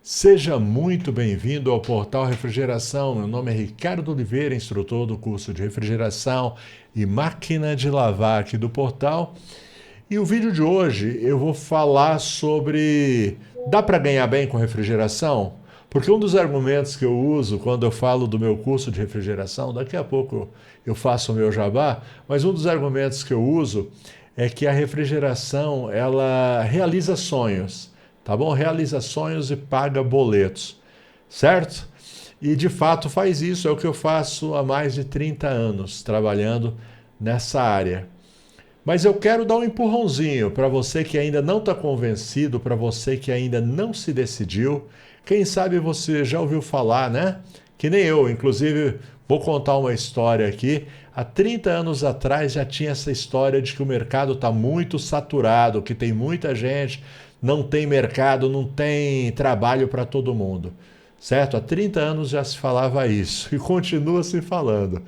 Seja muito bem-vindo ao Portal Refrigeração. Meu nome é Ricardo Oliveira, instrutor do curso de refrigeração e máquina de lavar aqui do portal. E o vídeo de hoje eu vou falar sobre dá para ganhar bem com refrigeração? Porque um dos argumentos que eu uso quando eu falo do meu curso de refrigeração, daqui a pouco eu faço o meu jabá, mas um dos argumentos que eu uso é que a refrigeração ela realiza sonhos. Tá bom? Realiza sonhos e paga boletos, certo? E de fato faz isso, é o que eu faço há mais de 30 anos, trabalhando nessa área. Mas eu quero dar um empurrãozinho para você que ainda não está convencido, para você que ainda não se decidiu. Quem sabe você já ouviu falar, né? Que nem eu, inclusive vou contar uma história aqui. Há 30 anos atrás já tinha essa história de que o mercado está muito saturado, que tem muita gente, não tem mercado, não tem trabalho para todo mundo. Certo? Há 30 anos já se falava isso e continua se falando.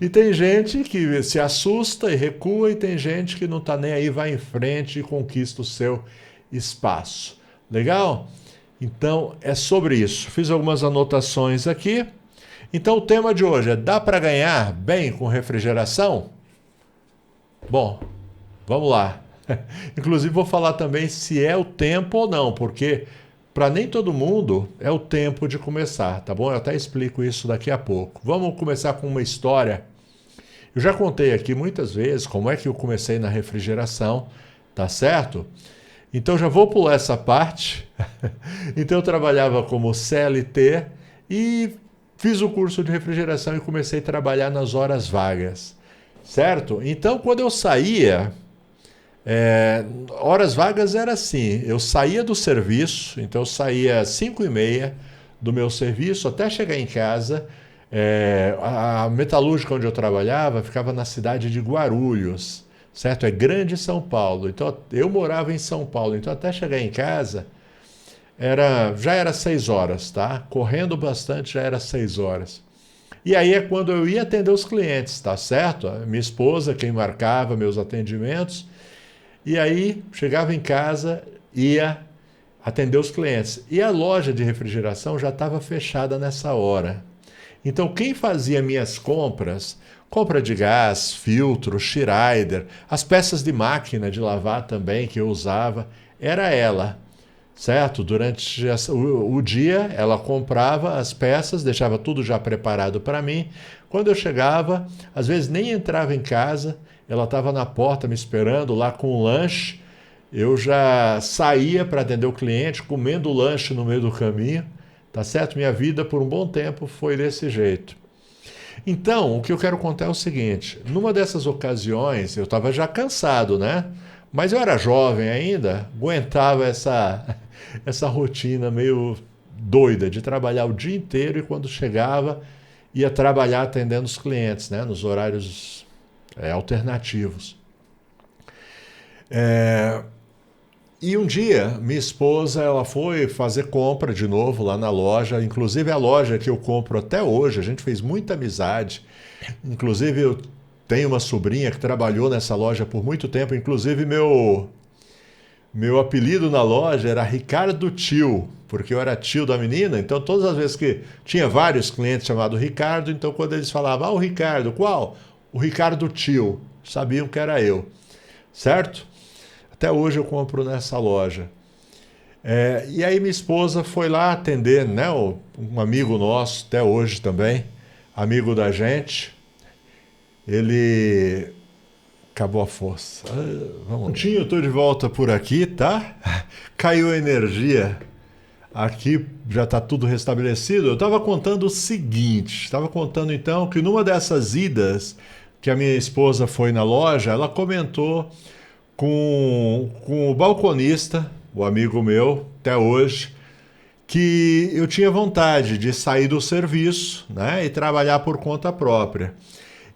E tem gente que se assusta e recua e tem gente que não está nem aí, vai em frente e conquista o seu espaço. Legal? Então é sobre isso. Fiz algumas anotações aqui. Então o tema de hoje é: dá para ganhar bem com refrigeração? Bom, vamos lá. Inclusive vou falar também se é o tempo ou não, porque para nem todo mundo é o tempo de começar, tá bom? Eu até explico isso daqui a pouco. Vamos começar com uma história. Eu já contei aqui muitas vezes como é que eu comecei na refrigeração, tá certo? Então já vou pular essa parte. Então eu trabalhava como CLT e fiz o curso de refrigeração e comecei a trabalhar nas horas vagas, certo? Então quando eu saía, horas vagas era assim, eu saía do serviço, então eu saía às 5h30 do meu serviço até chegar em casa. A metalúrgica onde eu trabalhava ficava na cidade de Guarulhos, certo? É grande São Paulo, então eu morava em São Paulo, então até chegar em casa já era 6 horas, tá? Correndo bastante já era 6 horas. E aí é quando eu ia atender os clientes, tá certo? A minha esposa, quem marcava meus atendimentos. E aí chegava em casa, ia atender os clientes. E a loja de refrigeração já estava fechada nessa hora. Então quem fazia minhas compras, compra de gás, filtro, Schneider, as peças de máquina de lavar também que eu usava, era ela. Certo? Durante o dia ela comprava as peças, deixava tudo já preparado para mim. Quando eu chegava, às vezes nem entrava em casa, ela estava na porta me esperando lá com o lanche. Eu já saía para atender o cliente, comendo o lanche no meio do caminho. Tá certo? Minha vida por um bom tempo foi desse jeito. Então, o que eu quero contar é o seguinte: numa dessas ocasiões, eu estava já cansado, né? Mas eu era jovem ainda, aguentava essa rotina meio doida de trabalhar o dia inteiro e quando chegava ia trabalhar atendendo os clientes, né? Nos horários alternativos. E um dia, minha esposa ela foi fazer compra de novo lá na loja, inclusive a loja que eu compro até hoje, a gente fez muita amizade. Inclusive eu tenho uma sobrinha que trabalhou nessa loja por muito tempo, inclusive meu apelido na loja era Ricardo Tio, porque eu era tio da menina, então todas as vezes que tinha vários clientes chamados Ricardo, então quando eles falavam, o Ricardo, qual? O Ricardo Tio, sabiam que era eu, certo? Até hoje eu compro nessa loja. E aí minha esposa foi lá atender, né, um amigo nosso, até hoje também, amigo da gente. Ele acabou a força. Vamos. Eu estou de volta por aqui, tá? Caiu a energia. Aqui já está tudo restabelecido. Eu estava contando o seguinte, estava contando então que numa dessas idas que a minha esposa foi na loja, ela comentou com o balconista, o amigo meu, até hoje, que eu tinha vontade de sair do serviço, né, e trabalhar por conta própria.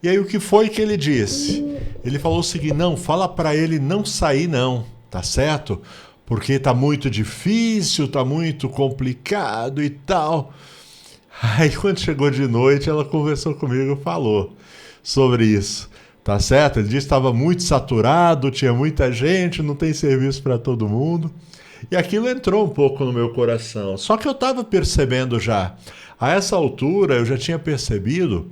E aí o que foi que ele disse? Ele falou o seguinte: não, fala para ele não sair não, tá certo? Porque tá muito difícil, tá muito complicado e tal. Aí quando chegou de noite, ela conversou comigo e falou sobre isso. Tá certo? Ele disse que estava muito saturado, tinha muita gente, não tem serviço para todo mundo. E aquilo entrou um pouco no meu coração. Só que eu estava percebendo já. A essa altura eu já tinha percebido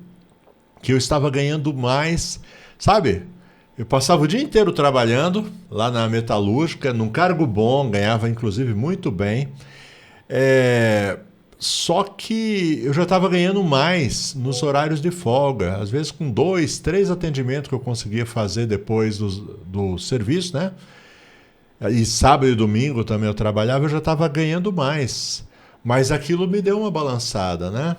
que eu estava ganhando mais, sabe? Eu passava o dia inteiro trabalhando lá na metalúrgica, num cargo bom, ganhava inclusive muito bem. É, Só que eu já estava ganhando mais nos horários de folga, às vezes com 2, 3 atendimentos que eu conseguia fazer depois do serviço, né? E sábado e domingo também eu trabalhava, eu já estava ganhando mais. Mas aquilo me deu uma balançada, né?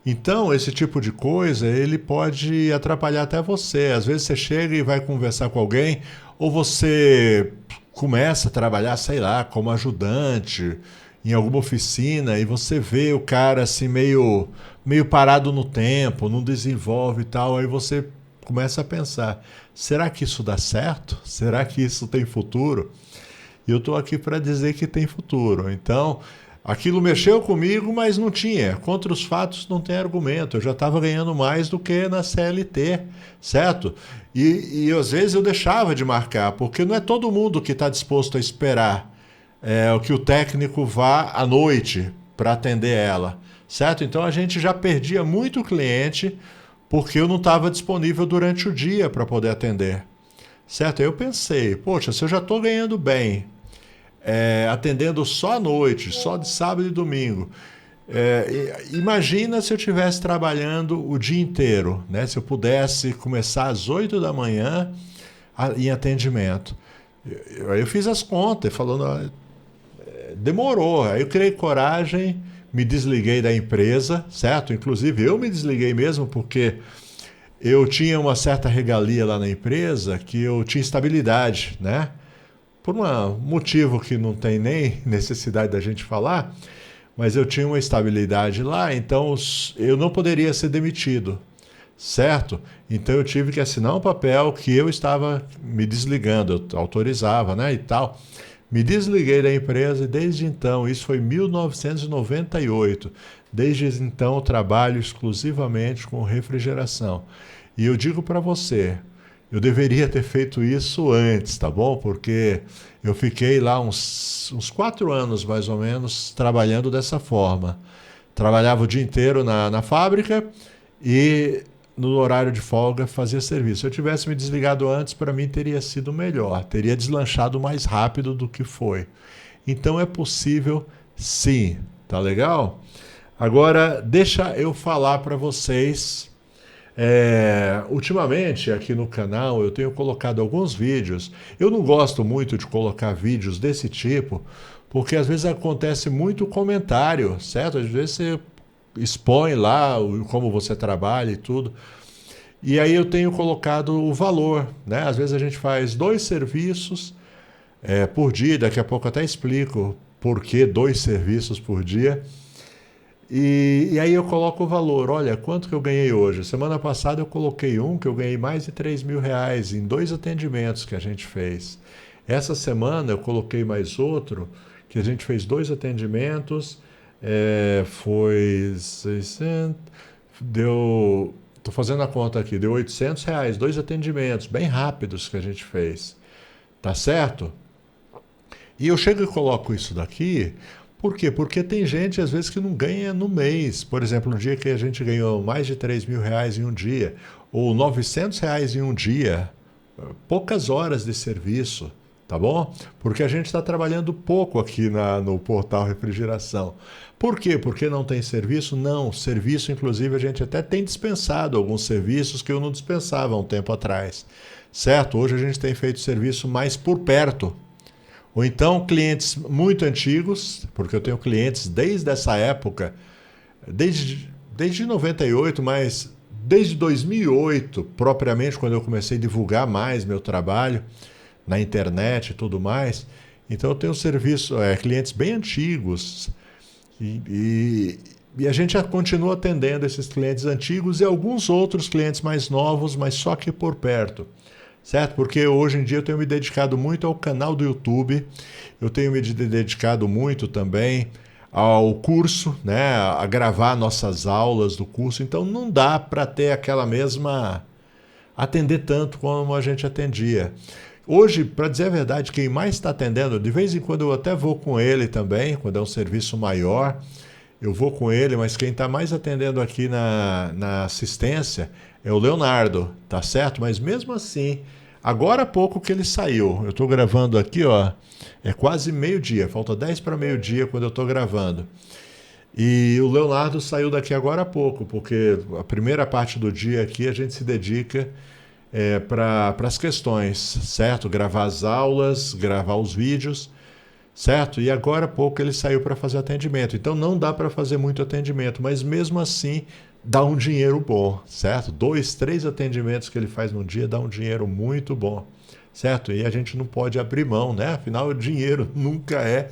Então, esse tipo de coisa, ele pode atrapalhar até você. Às vezes você chega e vai conversar com alguém, ou você começa a trabalhar, sei lá, como ajudante em alguma oficina e você vê o cara assim meio parado no tempo, não desenvolve e tal, aí você começa a pensar, será que isso dá certo? Será que isso tem futuro? E eu estou aqui para dizer que tem futuro. Então, aquilo mexeu comigo, mas não tinha. Contra os fatos não tem argumento. Eu já estava ganhando mais do que na CLT, certo? E às vezes eu deixava de marcar, porque não é todo mundo que está disposto a esperar que o técnico vá à noite para atender ela, certo? Então a gente já perdia muito cliente porque eu não estava disponível durante o dia para poder atender, certo? Aí eu pensei, poxa, se eu já estou ganhando bem, atendendo só à noite, só de sábado e domingo. Imagina se eu estivesse trabalhando o dia inteiro, né? Se eu pudesse começar às 8 da manhã em atendimento. Aí eu fiz as contas, falando, demorou. Aí eu criei coragem, me desliguei da empresa, certo? Inclusive eu me desliguei mesmo porque eu tinha uma certa regalia lá na empresa que eu tinha estabilidade, né? Por um motivo que não tem nem necessidade da gente falar, mas eu tinha uma estabilidade lá, então eu não poderia ser demitido, certo? Então eu tive que assinar um papel que eu estava me desligando, eu autorizava, né, e tal. Me desliguei da empresa e desde então, isso foi em 1998, desde então eu trabalho exclusivamente com refrigeração. E eu digo para você, eu deveria ter feito isso antes, tá bom? Porque eu fiquei lá uns 4 anos, mais ou menos, trabalhando dessa forma. Trabalhava o dia inteiro na fábrica e no horário de folga fazia serviço. Se eu tivesse me desligado antes, para mim teria sido melhor. Teria deslanchado mais rápido do que foi. Então é possível sim, tá legal? Agora, deixa eu falar para vocês. Ultimamente aqui no canal eu tenho colocado alguns vídeos. Eu não gosto muito de colocar vídeos desse tipo, porque às vezes acontece muito comentário, certo? Às vezes você expõe lá como você trabalha e tudo. E aí eu tenho colocado o valor, né? Às vezes a gente faz 2 serviços por dia, daqui a pouco até explico por que 2 serviços por dia. E aí eu coloco o valor, olha, quanto que eu ganhei hoje? Semana passada eu coloquei um que eu ganhei mais de R$ 3.000 em 2 atendimentos que a gente fez. Essa semana eu coloquei mais outro, que a gente fez 2 atendimentos, foi 600, deu, estou fazendo a conta aqui, deu R$ 800, 2 atendimentos, bem rápidos que a gente fez, tá certo? E eu chego e coloco isso daqui. Por quê? Porque tem gente, às vezes, que não ganha no mês. Por exemplo, no dia que a gente ganhou mais de R$ 3.000 em um dia, ou R$ 900 em um dia, poucas horas de serviço, tá bom? Porque a gente está trabalhando pouco aqui no portal Refrigeração. Por quê? Porque não tem serviço? Não, serviço, inclusive, a gente até tem dispensado alguns serviços que eu não dispensava há um tempo atrás, certo? Hoje a gente tem feito serviço mais por perto. Ou então clientes muito antigos, porque eu tenho clientes desde essa época, desde 98, mas desde 2008, propriamente, quando eu comecei a divulgar mais meu trabalho na internet e tudo mais. Então eu tenho clientes bem antigos e a gente continua atendendo esses clientes antigos e alguns outros clientes mais novos, mas só que por perto. Certo? Porque hoje em dia eu tenho me dedicado muito ao canal do YouTube, eu tenho me dedicado muito também ao curso, né? A gravar nossas aulas do curso, então não dá para ter aquela mesma atender tanto como a gente atendia. Hoje, para dizer a verdade, quem mais está atendendo, de vez em quando eu até vou com ele também, quando é um serviço maior, eu vou com ele, mas quem está mais atendendo aqui na assistência é o Leonardo, tá certo? Mas mesmo assim, agora há pouco que ele saiu, eu estou gravando aqui, ó, é quase meio-dia, falta 10 para meio-dia quando eu estou gravando. E o Leonardo saiu daqui agora há pouco, porque a primeira parte do dia aqui a gente se dedica para as questões, certo? Gravar as aulas, gravar os vídeos, certo? E agora há pouco ele saiu para fazer atendimento. Então não dá para fazer muito atendimento, mas mesmo assim dá um dinheiro bom, certo? 2, 3 atendimentos que ele faz no dia dá um dinheiro muito bom, certo? E a gente não pode abrir mão, né? Afinal, o dinheiro nunca é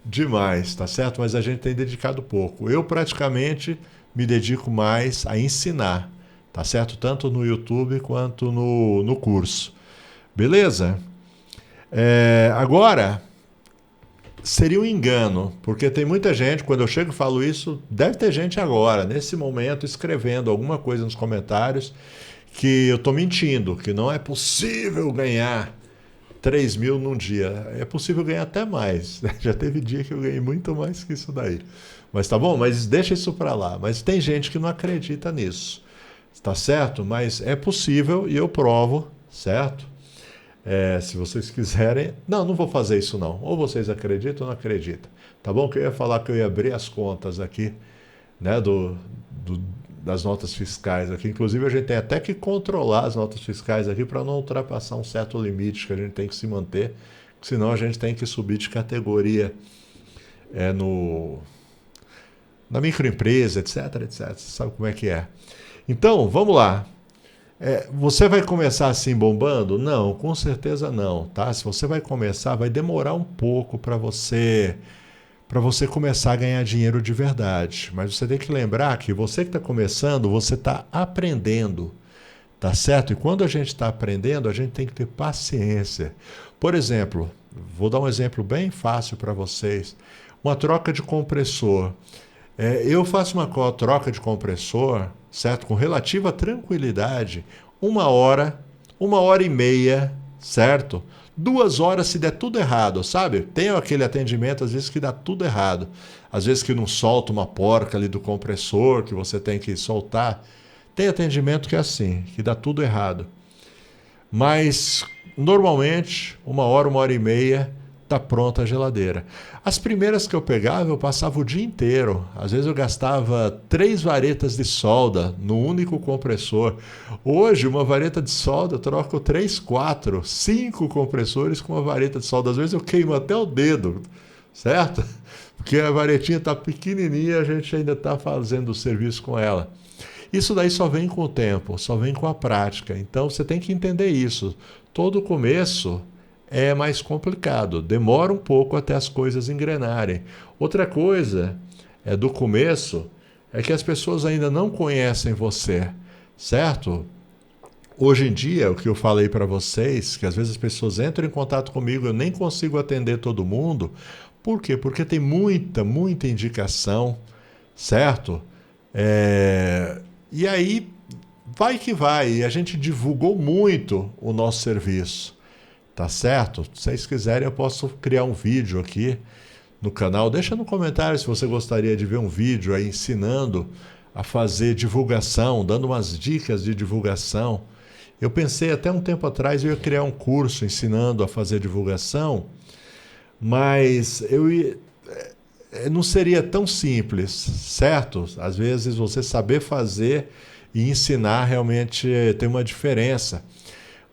demais, tá certo? Mas a gente tem dedicado pouco. Eu praticamente me dedico mais a ensinar, tá certo? Tanto no YouTube quanto no curso. Beleza? Agora, seria um engano, porque tem muita gente, quando eu chego e falo isso, deve ter gente agora, nesse momento, escrevendo alguma coisa nos comentários que eu estou mentindo, que não é possível ganhar 3 mil num dia. É possível ganhar até mais. Já teve dia que eu ganhei muito mais que isso daí. Mas tá bom? Mas deixa isso para lá. Mas tem gente que não acredita nisso. Tá certo? Mas é possível e eu provo, certo? Se vocês quiserem... Não, não vou fazer isso não. Ou vocês acreditam ou não acreditam. Tá bom? Que eu ia falar que eu ia abrir as contas aqui, né, das notas fiscais aqui. Inclusive, a gente tem até que controlar as notas fiscais aqui para não ultrapassar um certo limite que a gente tem que se manter, senão a gente tem que subir de categoria na microempresa, etc, etc. Você sabe como é que é. Então, vamos lá. Você vai começar assim bombando? Não, com certeza não, tá? Se você vai começar, vai demorar um pouco para você começar a ganhar dinheiro de verdade. Mas você tem que lembrar que você que está começando, você está aprendendo, tá certo? E quando a gente está aprendendo, a gente tem que ter paciência. Por exemplo, vou dar um exemplo bem fácil para vocês. Uma troca de compressor. Eu faço uma troca de compressor, certo? Com relativa tranquilidade, 1 hora, 1 hora e meia, certo? 2 horas se der tudo errado, sabe? Tem aquele atendimento, às vezes, que dá tudo errado. Às vezes que não solta uma porca ali do compressor, que você tem que soltar. Tem atendimento que é assim, que dá tudo errado. Mas, normalmente, 1 hora, 1 hora e meia, tá pronta a geladeira. As primeiras que eu pegava, eu passava o dia inteiro. Às vezes eu gastava 3 varetas de solda no único compressor. Hoje, uma vareta de solda, eu troco 3, 4, 5 compressores com uma vareta de solda. Às vezes eu queimo até o dedo, certo? Porque a varetinha está pequenininha, a gente ainda está fazendo o serviço com ela. Isso daí só vem com o tempo, só vem com a prática. Então você tem que entender isso. Todo começo é mais complicado, demora um pouco até as coisas engrenarem. Outra coisa do começo é que as pessoas ainda não conhecem você, certo? Hoje em dia, o que eu falei para vocês, que às vezes as pessoas entram em contato comigo, eu nem consigo atender todo mundo. Por quê? Porque tem muita indicação, certo? E aí, vai que vai. E a gente divulgou muito o nosso serviço. Tá certo? Se vocês quiserem, eu posso criar um vídeo aqui no canal. Deixa no comentário se você gostaria de ver um vídeo aí ensinando a fazer divulgação, dando umas dicas de divulgação. Eu pensei até um tempo atrás eu ia criar um curso ensinando a fazer divulgação, mas não seria tão simples, certo? Às vezes você saber fazer e ensinar realmente tem uma diferença.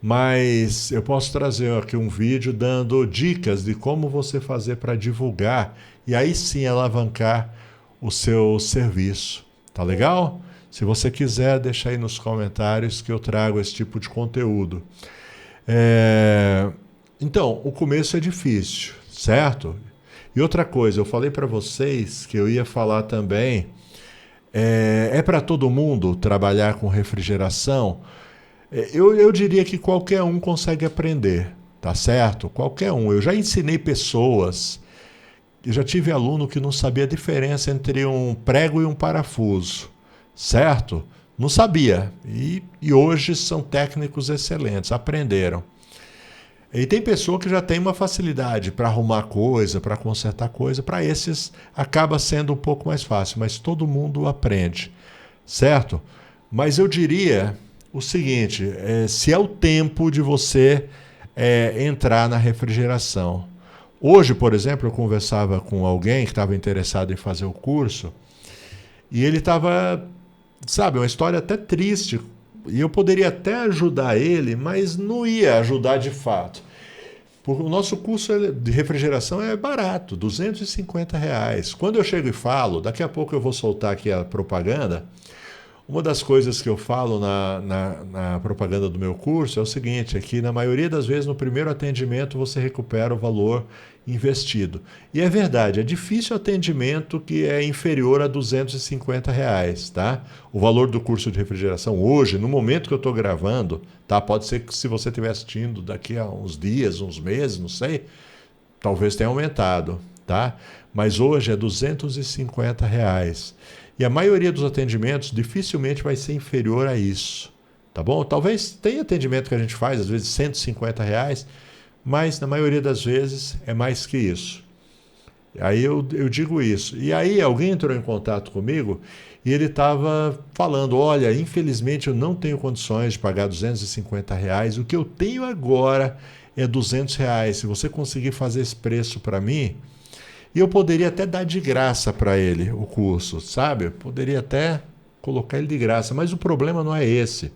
Mas eu posso trazer aqui um vídeo dando dicas de como você fazer para divulgar e aí sim alavancar o seu serviço. Tá legal? Se você quiser, deixa aí nos comentários que eu trago esse tipo de conteúdo. Então, o começo é difícil, certo? E outra coisa, eu falei para vocês que eu ia falar também, para todo mundo trabalhar com refrigeração? Eu diria que qualquer um consegue aprender, tá certo? Qualquer um. Eu já ensinei pessoas, eu já tive aluno que não sabia a diferença entre um prego e um parafuso, certo? Não sabia. E hoje são técnicos excelentes, aprenderam. E tem pessoa que já tem uma facilidade para arrumar coisa, para consertar coisa. Para esses acaba sendo um pouco mais fácil, mas todo mundo aprende, certo? Mas eu diria o seguinte, se é o tempo de você entrar na refrigeração. Hoje, por exemplo, eu conversava com alguém que estava interessado em fazer o curso e ele estava, sabe, uma história até triste. E eu poderia até ajudar ele, mas não ia ajudar de fato. Porque o nosso curso de refrigeração é barato, R$ 250. Quando eu chego e falo, daqui a pouco eu vou soltar aqui a propaganda. Uma das coisas que eu falo na propaganda do meu curso é o seguinte, é que na maioria das vezes no primeiro atendimento você recupera o valor investido. E é verdade, é difícil atendimento que é inferior a R$ 250, tá? O valor do curso de refrigeração hoje, no momento que eu estou gravando, tá? Pode ser que se você estiver assistindo daqui a uns dias, uns meses, não sei, talvez tenha aumentado, tá? Mas hoje é R$ 250. E a maioria dos atendimentos dificilmente vai ser inferior a isso, tá bom? Talvez tenha atendimento que a gente faz, às vezes R$ 150, mas na maioria das vezes é mais que isso. Aí eu digo isso. E aí alguém entrou em contato comigo e ele estava falando, olha, infelizmente eu não tenho condições de pagar R$ 250, o que eu tenho agora é R$ 200. Se você conseguir fazer esse preço para mim... E eu poderia até dar de graça para ele o curso, sabe? Eu poderia até colocar ele de graça, mas o problema não é esse.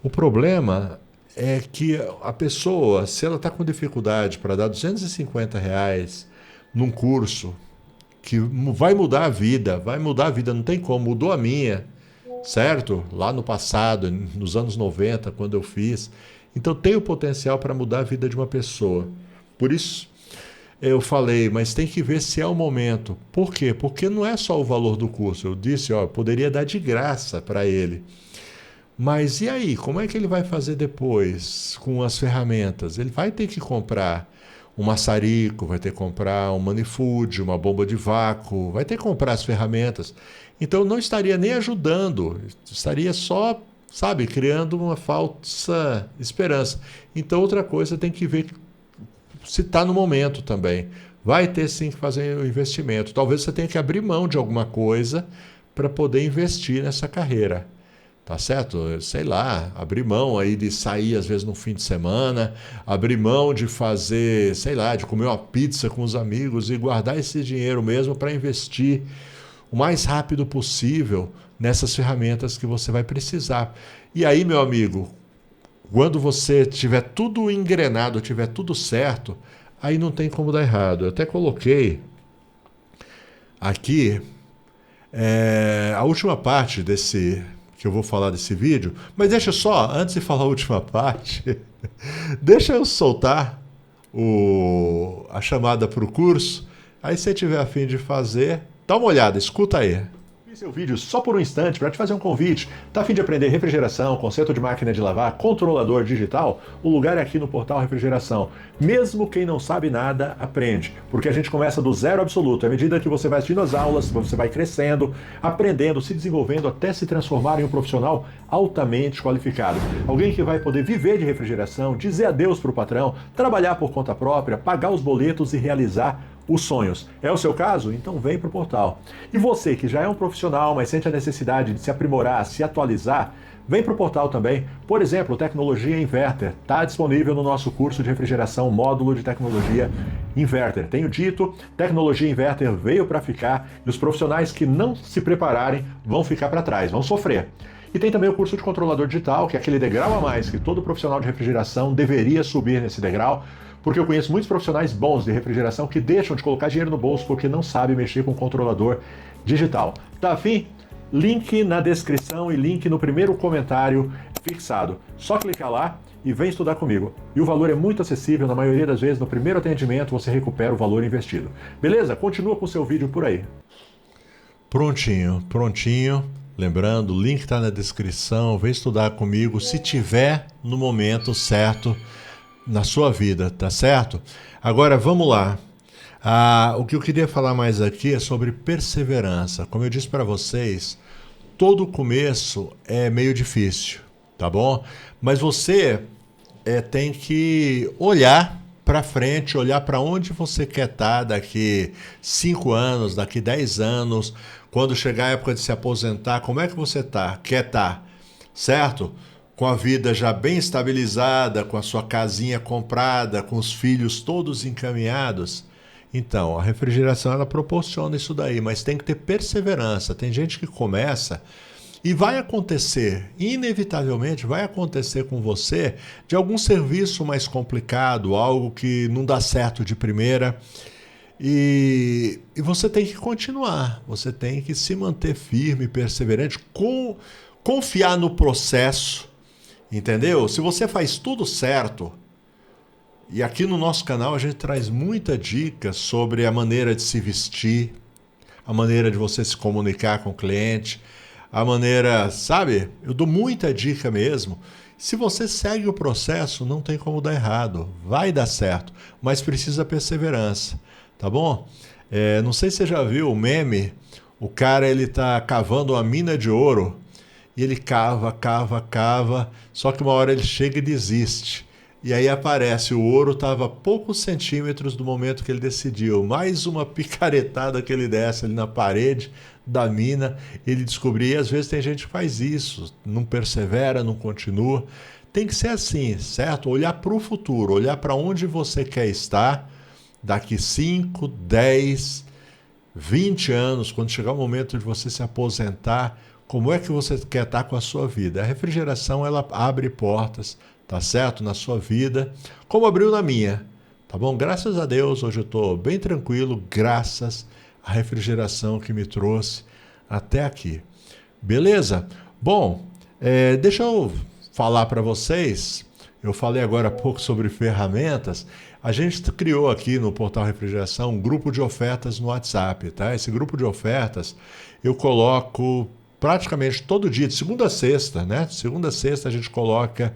O problema é que a pessoa, se ela está com dificuldade para dar R$ 250 num curso que vai mudar a vida, não tem como, mudou a minha, certo? Lá no passado, nos anos 90, quando eu fiz. Então tem o potencial para mudar a vida de uma pessoa. Por isso, eu falei, mas tem que ver se é o momento. Por quê? Porque não é só o valor do curso. Eu disse, ó, poderia dar de graça para ele. Mas e aí? Como é que ele vai fazer depois com as ferramentas? Ele vai ter que comprar um maçarico, vai ter que comprar um manifold, uma bomba de vácuo, vai ter que comprar as ferramentas. Então eu não estaria nem ajudando, estaria só, sabe, criando uma falsa esperança. Então outra coisa tem que ver se está no momento também. Vai ter sim que fazer o investimento. Talvez você tenha que abrir mão de alguma coisa para poder investir nessa carreira. Tá certo? Sei lá, abrir mão aí de sair às vezes no fim de semana, abrir mão de fazer, sei lá, de comer uma pizza com os amigos e guardar esse dinheiro mesmo para investir o mais rápido possível nessas ferramentas que você vai precisar. E aí, meu amigo, quando você tiver tudo engrenado, tiver tudo certo, aí não tem como dar errado. Eu até coloquei aqui a última parte desse que eu vou falar desse vídeo, mas deixa só, antes de falar a última parte, deixa eu soltar a chamada para o curso, aí se você tiver a fim de fazer, dá uma olhada, escuta aí. Esse é o vídeo só por um instante para te fazer um convite. Tá a fim de aprender refrigeração, conserto de máquina de lavar, controlador digital? O lugar é aqui no Portal Refrigeração. Mesmo quem não sabe nada, aprende. Porque a gente começa do zero absoluto. À medida que você vai assistindo as aulas, você vai crescendo, aprendendo, se desenvolvendo até se transformar em um profissional altamente qualificado. Alguém que vai poder viver de refrigeração, dizer adeus para o patrão, trabalhar por conta própria, pagar os boletos e realizar os sonhos. É o seu caso? Então vem para o portal. E você que já é um profissional, mas sente a necessidade de se aprimorar, se atualizar, vem para o portal também. Por exemplo, Tecnologia Inverter está disponível no nosso curso de refrigeração, módulo de Tecnologia Inverter. Tenho dito, Tecnologia Inverter veio para ficar e os profissionais que não se prepararem vão ficar para trás, vão sofrer. E tem também o curso de controlador digital, que é aquele degrau a mais que todo profissional de refrigeração deveria subir nesse degrau, porque eu conheço muitos profissionais bons de refrigeração que deixam de colocar dinheiro no bolso porque não sabem mexer com controlador digital. Tá afim? Link na descrição e link no primeiro comentário fixado. Só clicar lá e vem estudar comigo. E o valor é muito acessível, na maioria das vezes no primeiro atendimento você recupera o valor investido. Beleza? Continua com o seu vídeo por aí. Prontinho, prontinho. Lembrando, o link está na descrição, vem estudar comigo se tiver no momento certo na sua vida, tá certo? Agora vamos lá. O que eu queria falar mais aqui é sobre perseverança. Como eu disse para vocês, todo começo é meio difícil, tá bom? Mas você tem que olhar para frente, olhar para onde você quer estar daqui 5 anos, daqui 10 anos, quando chegar a época de se aposentar, como é que você quer estar, certo? Com a vida já bem estabilizada, com a sua casinha comprada, com os filhos todos encaminhados. Então, a refrigeração ela proporciona isso daí, mas tem que ter perseverança. Tem gente que começa e vai acontecer, inevitavelmente vai acontecer com você de algum serviço mais complicado, algo que não dá certo de primeira. E você tem que continuar, você tem que se manter firme, perseverante, confiar no processo, entendeu? Se você faz tudo certo, e aqui no nosso canal a gente traz muita dica sobre a maneira de se vestir, a maneira de você se comunicar com o cliente, a maneira, sabe? Eu dou muita dica mesmo. Se você segue o processo, não tem como dar errado. Vai dar certo, mas precisa perseverança, tá bom? Não sei se você já viu o meme, o cara ele tá cavando uma mina de ouro e ele cava, cava, cava, só que uma hora ele chega e desiste. E aí aparece, o ouro estava a poucos centímetros do momento que ele decidiu. Mais uma picaretada que ele desce ali na parede da mina, ele descobriu. E às vezes tem gente que faz isso, não persevera, não continua. Tem que ser assim, certo? Olhar para o futuro, olhar para onde você quer estar daqui 5, 10, 20 anos, quando chegar o momento de você se aposentar, como é que você quer estar com a sua vida? A refrigeração, ela abre portas, tá certo? Na sua vida, como abriu na minha, tá bom? Graças a Deus, hoje eu estou bem tranquilo, graças à refrigeração que me trouxe até aqui. Beleza? Bom, deixa eu falar para vocês, eu falei agora há pouco sobre ferramentas, a gente criou aqui no Portal Refrigeração um grupo de ofertas no WhatsApp, tá? Esse grupo de ofertas eu coloco praticamente todo dia, de segunda a sexta, né? De segunda a sexta a gente coloca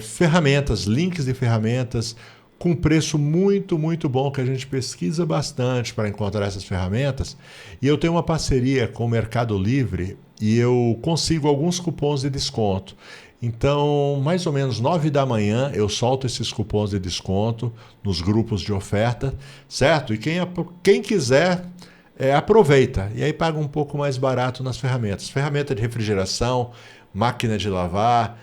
ferramentas, links de ferramentas com preço muito, muito bom, que a gente pesquisa bastante para encontrar essas ferramentas. E eu tenho uma parceria com o Mercado Livre e eu consigo alguns cupons de desconto. Então, mais ou menos 9 da manhã, eu solto esses cupons de desconto nos grupos de oferta, certo? E quem quiser, aproveita. E aí paga um pouco mais barato nas ferramentas. Ferramenta de refrigeração, máquina de lavar,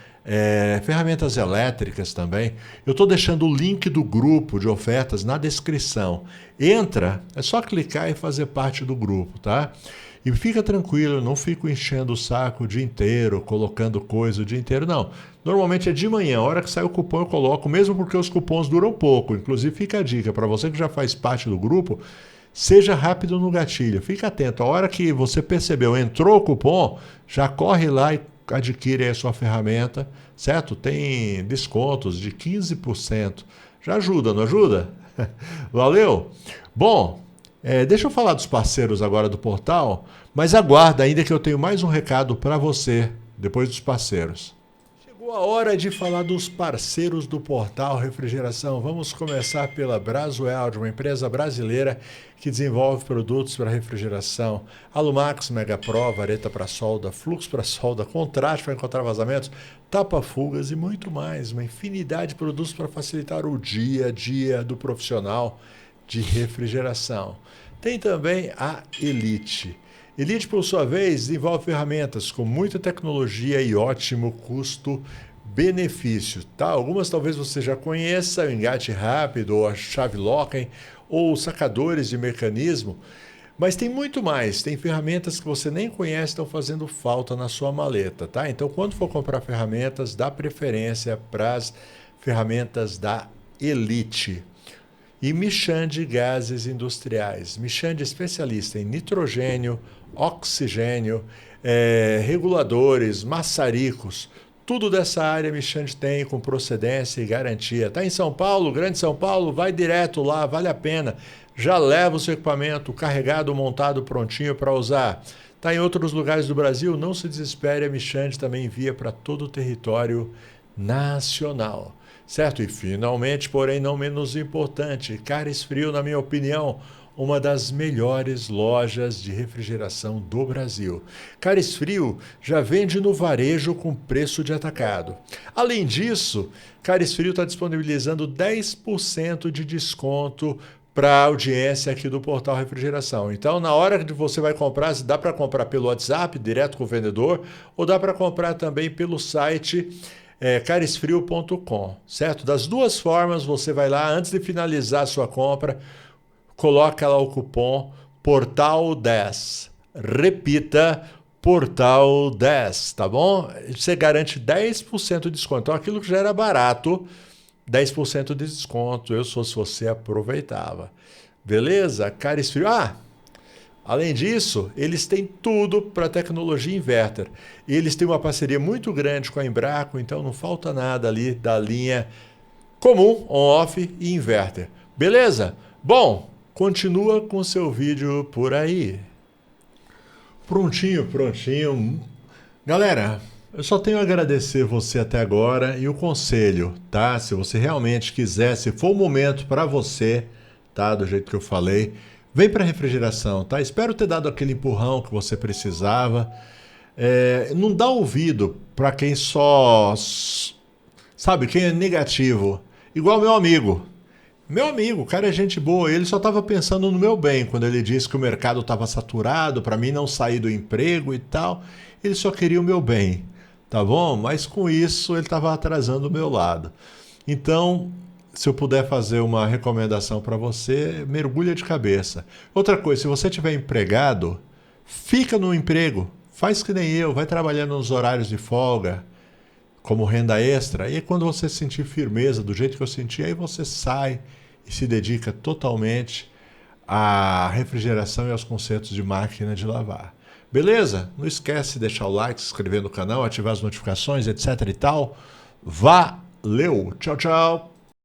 ferramentas elétricas também. Eu estou deixando o link do grupo de ofertas na descrição. Entra, é só clicar e fazer parte do grupo, tá? E fica tranquilo, eu não fico enchendo o saco o dia inteiro, colocando coisa o dia inteiro, não. Normalmente é de manhã, a hora que sai o cupom eu coloco, mesmo porque os cupons duram pouco. Inclusive fica a dica, para você que já faz parte do grupo, seja rápido no gatilho, fica atento. A hora que você percebeu, entrou o cupom, já corre lá e adquire a sua ferramenta, certo? Tem descontos de 15%. Já ajuda, não ajuda? Valeu? Bom, deixa eu falar dos parceiros agora do portal, mas aguarda ainda que eu tenho mais um recado para você depois dos parceiros. Chegou a hora de falar dos parceiros do Portal Refrigeração. Vamos começar pela Brasweld, uma empresa brasileira que desenvolve produtos para refrigeração. Alumax, Megapro, vareta para solda, fluxo para solda, contraste para encontrar vazamentos, tapa-fugas e muito mais. Uma infinidade de produtos para facilitar o dia a dia do profissional de refrigeração. Tem também a Elite. Elite, por sua vez, desenvolve ferramentas com muita tecnologia e ótimo custo-benefício. Tá? Algumas talvez você já conheça, o engate rápido, ou a chave Locken, ou sacadores de mecanismo, mas tem muito mais. Tem ferramentas que você nem conhece, estão fazendo falta na sua maleta. Tá? Então, quando for comprar ferramentas, dá preferência para as ferramentas da Elite. E Michande Gases Industriais. Michande é especialista em nitrogênio, oxigênio, reguladores, maçaricos. Tudo dessa área Michande tem com procedência e garantia. Está em São Paulo, Grande São Paulo, vai direto lá, vale a pena. Já leva o seu equipamento carregado, montado, prontinho para usar. Está em outros lugares do Brasil, não se desespere, a Michande também envia para todo o território nacional. Certo? E finalmente, porém não menos importante, Cares Frio, na minha opinião, uma das melhores lojas de refrigeração do Brasil. Cares Frio já vende no varejo com preço de atacado. Além disso, Cares Frio está disponibilizando 10% de desconto para a audiência aqui do Portal Refrigeração. Então, na hora que você vai comprar, dá para comprar pelo WhatsApp, direto com o vendedor, ou dá para comprar também pelo site caresfrio.com, certo? Das duas formas, você vai lá, antes de finalizar a sua compra, coloca lá o cupom PORTAL10. Repita, PORTAL10, tá bom? Você garante 10% de desconto. Então, aquilo que já era barato, 10% de desconto. Eu, se fosse você, aproveitava. Beleza? Cares Frio. Além disso, eles têm tudo para tecnologia inverter. Eles têm uma parceria muito grande com a Embraco, então não falta nada ali da linha comum, on-off e inverter. Beleza? Bom, continua com o seu vídeo por aí. Prontinho, prontinho. Galera, eu só tenho a agradecer você até agora e o conselho, tá? Se você realmente quiser, se for o momento para você, tá? Do jeito que eu falei, vem para a refrigeração, tá? Espero ter dado aquele empurrão que você precisava. Não dá ouvido para quem só... Sabe, quem é negativo. Igual meu amigo. Meu amigo, o cara é gente boa, ele só estava pensando no meu bem quando ele disse que o mercado estava saturado, para mim não sair do emprego e tal. Ele só queria o meu bem, tá bom? Mas com isso ele estava atrasando o meu lado. Então, se eu puder fazer uma recomendação para você, mergulha de cabeça. Outra coisa, se você estiver empregado, fica no emprego. Faz que nem eu, vai trabalhando nos horários de folga, como renda extra. E quando você sentir firmeza, do jeito que eu senti, aí você sai e se dedica totalmente à refrigeração e aos concertos de máquina de lavar. Beleza? Não esquece de deixar o like, se inscrever no canal, ativar as notificações, etc e tal. Valeu! Tchau, tchau!